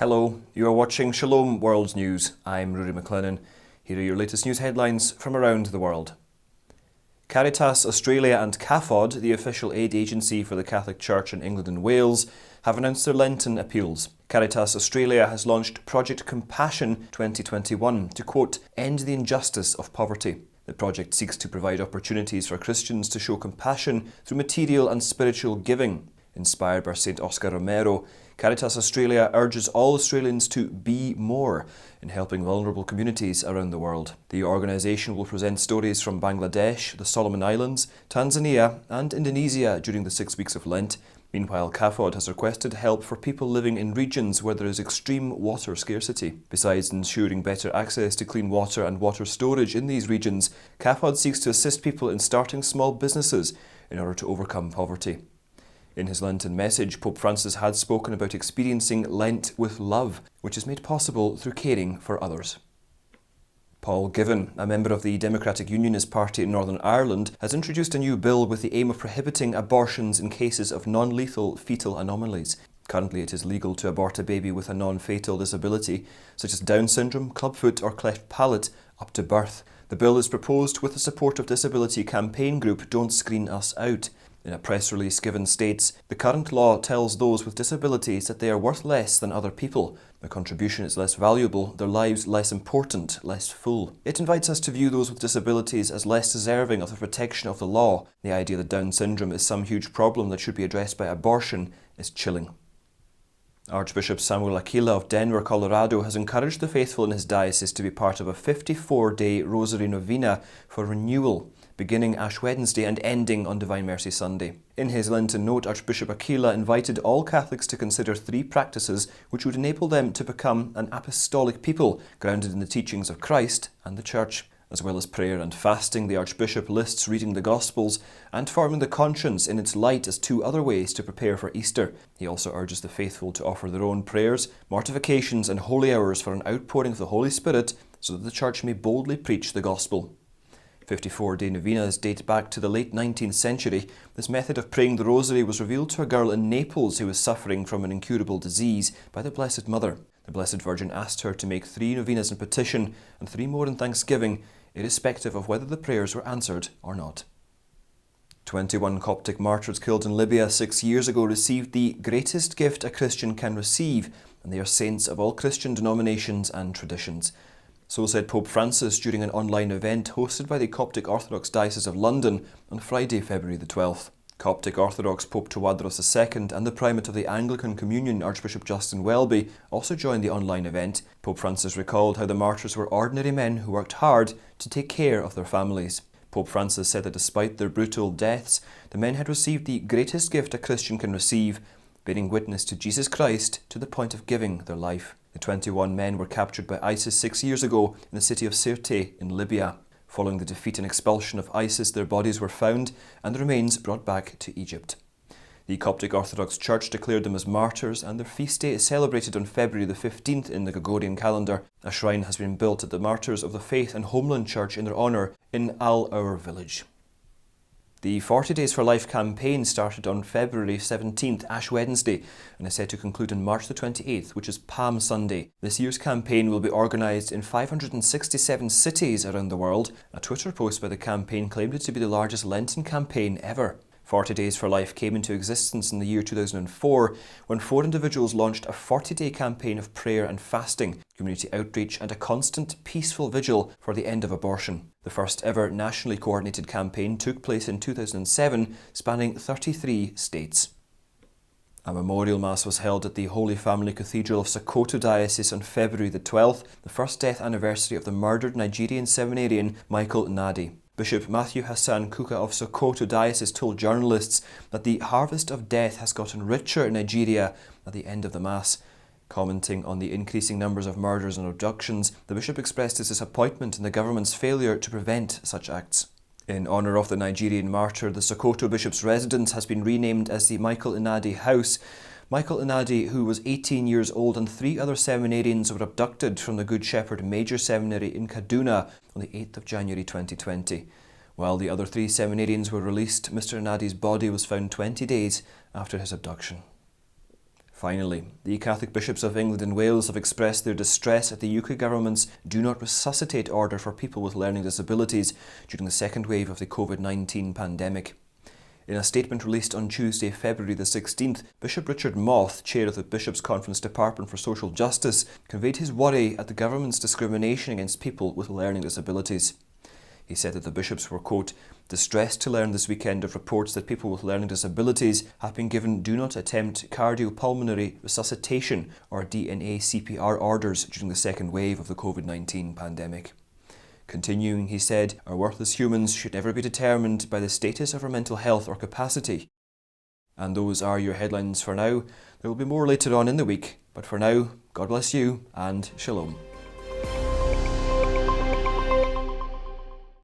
Hello, you are watching Shalom World News. I'm Rory McLennan. Here are your latest news headlines from around the world. Caritas Australia and CAFOD, the official aid agency for the Catholic Church in England and Wales, have announced their Lenten appeals. Caritas Australia has launched Project Compassion 2021 to, quote, end the injustice of poverty. The project seeks to provide opportunities for Christians to show compassion through material and spiritual giving. Inspired by St. Oscar Romero, Caritas Australia urges all Australians to be more in helping vulnerable communities around the world. The organisation will present stories from Bangladesh, the Solomon Islands, Tanzania and Indonesia during the 6 weeks of Lent. Meanwhile, CAFOD has requested help for people living in regions where there is extreme water scarcity. Besides ensuring better access to clean water and water storage in these regions, CAFOD seeks to assist people in starting small businesses in order to overcome poverty. In his Lenten message, Pope Francis had spoken about experiencing Lent with love, which is made possible through caring for others. Paul Givan, a member of the Democratic Unionist Party in Northern Ireland, has introduced a new bill with the aim of prohibiting abortions in cases of non-lethal fetal anomalies. Currently, it is legal to abort a baby with a non-fatal disability, such as Down syndrome, clubfoot or cleft palate, up to birth. The bill is proposed with the support of disability campaign group Don't Screen Us Out. In a press release, Givan states, the current law tells those with disabilities that they are worth less than other people. Their contribution is less valuable, their lives less important, less full. It invites us to view those with disabilities as less deserving of the protection of the law. The idea that Down syndrome is some huge problem that should be addressed by abortion is chilling. Archbishop Samuel Aquila of Denver, Colorado, has encouraged the faithful in his diocese to be part of a 54-day rosary novena for renewal, beginning Ash Wednesday and ending on Divine Mercy Sunday. In his Lenten note, Archbishop Aquila invited all Catholics to consider 3 practices which would enable them to become an apostolic people, grounded in the teachings of Christ and the Church. As well as prayer and fasting, the Archbishop lists reading the Gospels and forming the conscience in its light as 2 other ways to prepare for Easter. He also urges the faithful to offer their own prayers, mortifications and holy hours for an outpouring of the Holy Spirit so that the Church may boldly preach the Gospel. 54-day novenas date back to the late 19th century. This method of praying the rosary was revealed to a girl in Naples who was suffering from an incurable disease by the Blessed Mother. The Blessed Virgin asked her to make 3 novenas in petition and 3 more in thanksgiving, irrespective of whether the prayers were answered or not. 21 Coptic martyrs killed in Libya 6 years ago received the greatest gift a Christian can receive, and they are saints of all Christian denominations and traditions. So said Pope Francis during an online event hosted by the Coptic Orthodox Diocese of London on Friday, February the 12th. Coptic Orthodox Pope Tawadros II and the Primate of the Anglican Communion, Archbishop Justin Welby, also joined the online event. Pope Francis recalled how the martyrs were ordinary men who worked hard to take care of their families. Pope Francis said that despite their brutal deaths, the men had received the greatest gift a Christian can receive, bearing witness to Jesus Christ to the point of giving their life. The 21 men were captured by ISIS 6 years ago in the city of Sirte in Libya. Following the defeat and expulsion of ISIS, their bodies were found and the remains brought back to Egypt. The Coptic Orthodox Church declared them as martyrs, and their feast day is celebrated on February the 15th in the Gregorian calendar. A shrine has been built at the Martyrs of the Faith and Homeland Church in their honour in Al-Our village. The 40 Days for Life campaign started on February 17th, Ash Wednesday, and is set to conclude on March the 28th, which is Palm Sunday. This year's campaign will be organised in 567 cities around the world. A Twitter post by the campaign claimed it to be the largest Lenten campaign ever. 40 Days for Life came into existence in the year 2004 when 4 individuals launched a 40-day campaign of prayer and fasting, community outreach and a constant peaceful vigil for the end of abortion. The first ever nationally coordinated campaign took place in 2007, spanning 33 states. A memorial mass was held at the Holy Family Cathedral of Sokoto Diocese on February the 12th, the first death anniversary of the murdered Nigerian seminarian Michael Nnadi. Bishop Matthew Hassan Kuka of Sokoto Diocese told journalists that the harvest of death has gotten richer in Nigeria at the end of the Mass. Commenting on the increasing numbers of murders and abductions, the bishop expressed his disappointment in the government's failure to prevent such acts. In honour of the Nigerian martyr, the Sokoto bishop's residence has been renamed as the Michael Nnadi House. Michael Nnadi, who was 18 years old, and 3 other seminarians were abducted from the Good Shepherd Major Seminary in Kaduna on the 8th of January 2020. While the other 3 seminarians were released, Mr. Nnadi's body was found 20 days after his abduction. Finally, the Catholic bishops of England and Wales have expressed their distress at the UK government's Do Not Resuscitate order for people with learning disabilities during the second wave of the COVID-19 pandemic. In a statement released on Tuesday, February the 16th, Bishop Richard Moth, chair of the Bishops' Conference Department for Social Justice, conveyed his worry at the government's discrimination against people with learning disabilities. He said that the bishops were, quote, distressed to learn this weekend of reports that people with learning disabilities have been given do not attempt cardiopulmonary resuscitation or DNA CPR orders during the second wave of the COVID-19 pandemic. Continuing, he said, our worthless humans should never be determined by the status of our mental health or capacity. And those are your headlines for now. There will be more later on in the week, but for now, God bless you and Shalom.